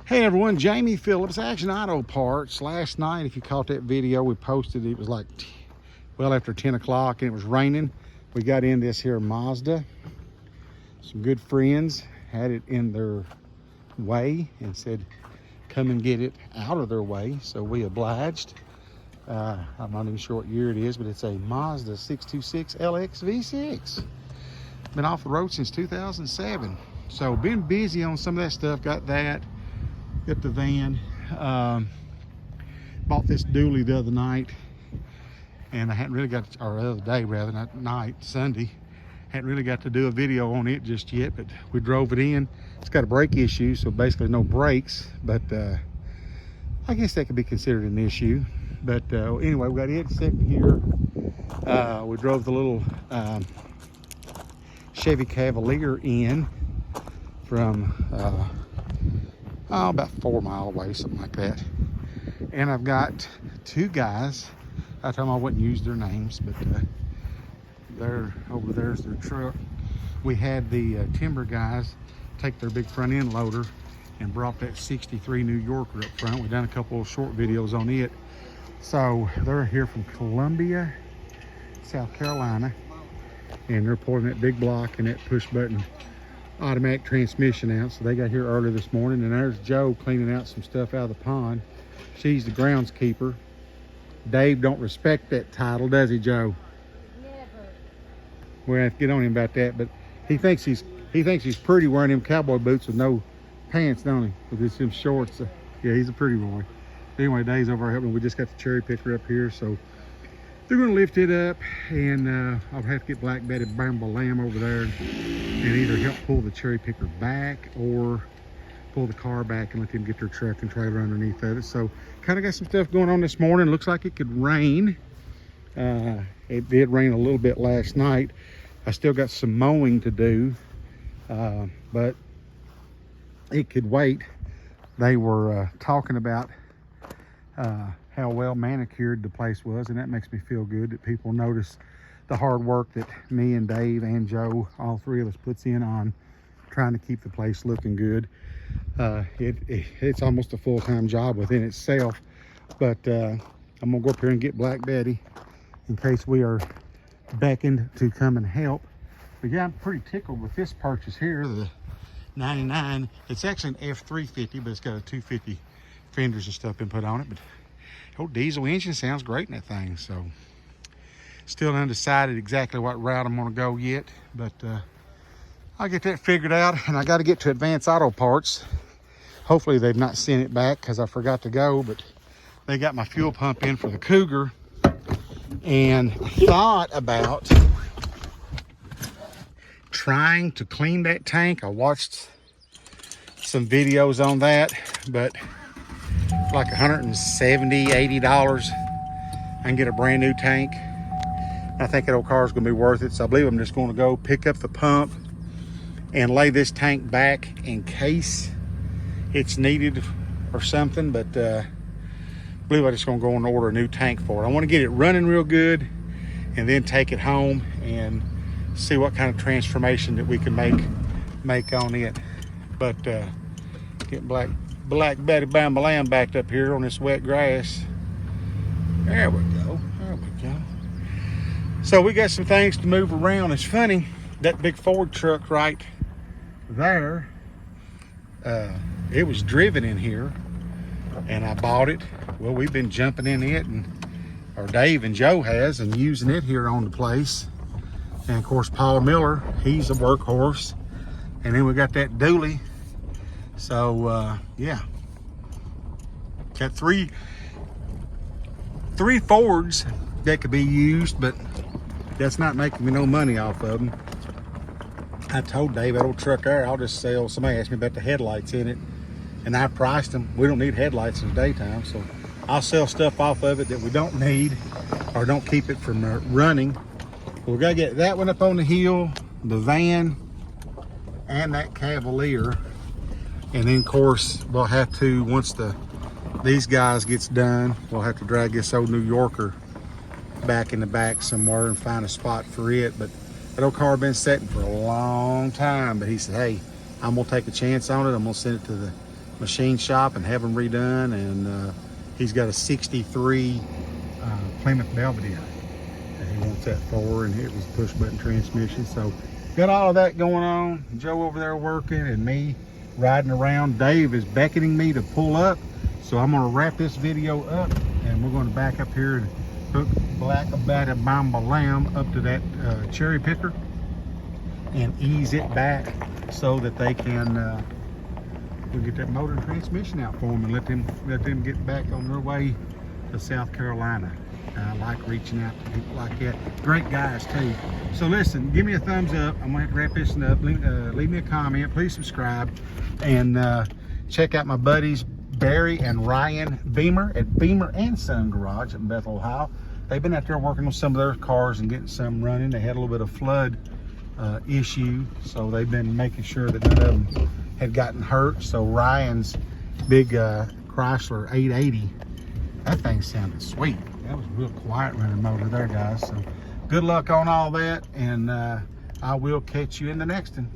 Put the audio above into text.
Hey everyone, Jamie Phillips, Action Auto Parts. Last night, if you caught that video, we posted it was like well after 10 o'clock and it was raining. We got in this here Mazda. Some good friends had it in their way and said, come and get it out of their way. So we obliged. I'm not even sure what year it is, but it's a Mazda 626 LX V6. Been off the road since 2007. So been busy on some of that stuff. Got that. Got the van. Bought this dually the other night, and I hadn't really got to, or the other day rather, not night, Sunday. Hadn't really got to do a video on it just yet, but we drove it in. It's got a brake issue, so basically no brakes, but I guess that could be considered an issue. But anyway, we got it sitting here. We drove the little Chevy Cavalier in from about 4 miles away, something like that. And I've got two guys. I told them I wouldn't use their names, but they're over there's their truck. We had the timber guys take their big front end loader and brought that 63 New Yorker up front. We've done a couple of short videos on it. So they're here from Columbia, South Carolina, and they're pulling that big block and that push button automatic transmission out. So they got here early this morning, and there's Joe cleaning out some stuff out of the pond. She's the groundskeeper. Dave don't respect that title, does he, Joe? Never. We have to get on him about that, but he thinks he's pretty wearing them cowboy boots with no pants, don't he? With just them shorts. Yeah, he's a pretty boy. Anyway, Dave's over helping. We just got the cherry picker up here, so they're going to lift it up, and I'll have to get Black Betty Bamble Lamb over there and either help pull the cherry picker back or pull the car back and let them get their truck and trailer underneath of it. So kind of got some stuff going on this morning. Looks like it could rain. It did rain a little bit last night. I still got some mowing to do, but it could wait. They were talking about how well manicured the place was, and that makes me feel good that people notice the hard work that me and Dave and Joe, all three of us, puts in on trying to keep the place looking good. It's almost a full-time job within itself, but I'm gonna go up here and get Black Betty in case we are beckoned to come and help. But yeah, I'm pretty tickled with this purchase here, the 99. It's actually an F350, but it's got a 250 fenders and stuff been put on it. But old diesel engine sounds great in that thing. So still undecided exactly what route I'm gonna go yet, but I'll get that figured out. And I got to get to Advance Auto Parts. Hopefully they've not sent it back because I forgot to go, but they got my fuel pump in for the Cougar, and I thought about trying to clean that tank. I watched some videos on that, but like $170, $80, I can get a brand new tank. I think that old car is going to be worth it, so I believe I'm just going to go pick up the pump and lay this tank back in case it's needed or something. But I believe I'm just going to go and order a new tank for it. I want to get it running real good and then take it home and see what kind of transformation that we can make on it. But get Black Betty Bamble Lamb backed up here on this wet grass. There we go. There we go. So we got some things to move around. It's funny, that big Ford truck right there, it was driven in here and I bought it. Well, we've been jumping in it, or Dave and Joe has, and using it here on the place. And of course, Paul Miller, he's a workhorse. And then we got that dually. So yeah, got three Fords that could be used, but that's not making me no money off of them. I told Dave, that old truck there, I'll just sell. Somebody asked me about the headlights in it, and I priced them. We don't need headlights in the daytime, so I'll sell stuff off of it that we don't need or don't keep it from running. But we gotta get that one up on the hill, the van, and that Cavalier. And then of course we'll have to, once these guys gets done, we'll have to drag this old New Yorker back in the back somewhere and find a spot for it. But that old car been sitting for a long time, but he said, hey, I'm gonna take a chance on it. I'm gonna send it to the machine shop and have them redone. And he's got a 63 Plymouth Belvedere. And he wants that for, and it was push button transmission. So got all of that going on. Joe over there working and me riding around. Dave is beckoning me to pull up. So I'm gonna wrap this video up and we're gonna back up here and hook Black Abada Bamba Lamb up to that cherry picker and ease it back so that they can we'll get that motor and transmission out for them and let them get back on their way to South Carolina. I like reaching out to people like that. Great guys too. So listen, give me a thumbs up. I'm gonna have to wrap this up. Leave me a comment. Please subscribe and check out my buddies Barry and Ryan Beamer at Beamer and Son Garage in Bethel, Ohio. They've been out there working on some of their cars and getting some running. They had a little bit of flood issue, so they've been making sure that none of them had gotten hurt. So Ryan's big Chrysler 880, that thing sounded sweet. That was real quiet running motor there, guys. So good luck on all that, and I will catch you in the next one.